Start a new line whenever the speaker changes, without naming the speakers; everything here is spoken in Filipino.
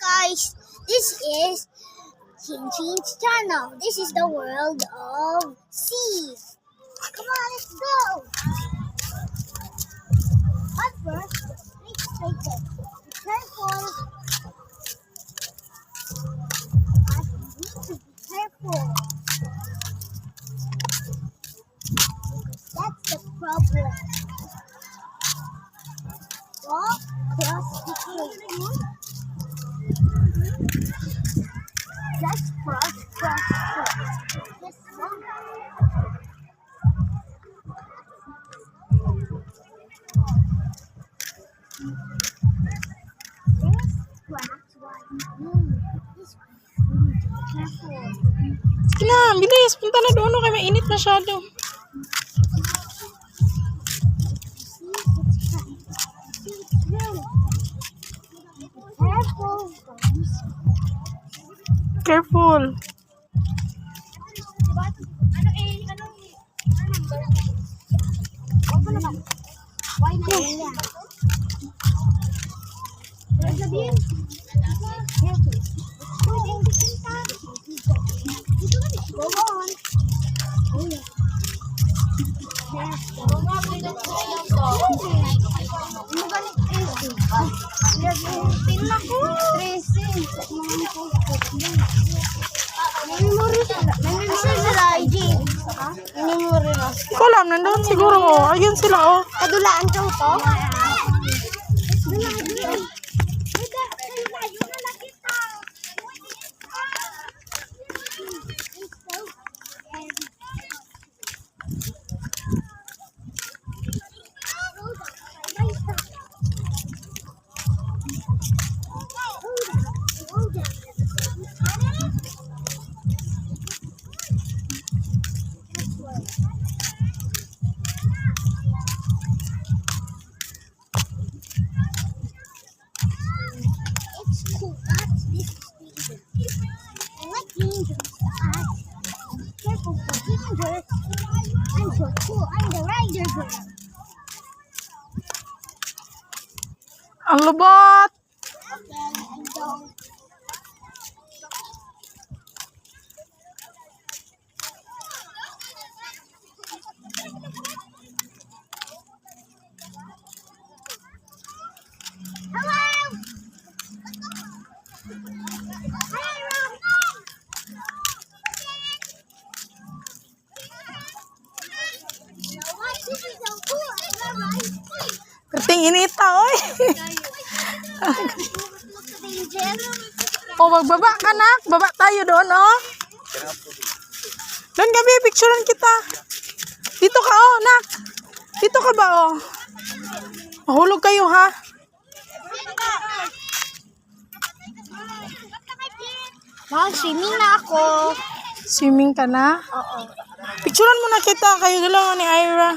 guys, this is Chin's channel. This is the world of seas. Come on, let's go. But first, let's take it. Be careful. I need to be careful. That's the problem. Walk across the sea. Just cross. This one. There's cracks right This really be careful.
Sige na, bilis. Punta na doon. Kaya mainit masyado. Careful.
Why not? Go on. Oh yeah.
Ko alam, nandun siguro. Ayun sila, oh.
Kadulaan ka to? I'm so cool. I'm the rider girl.
Ang lubot.
This is so cool.
Kating inita, oy.
Angel.
O, magbaba ka na. Baba tayo doon, oh. Doon gabi, picturean kita. Dito ka, oh, nak. Dito ka ba, oh. Mahulog kayo, ha.
Swimming na ako.
Swimming ka na?
Oo.
Picturean muna kita. Kayo dalawa ni Ira.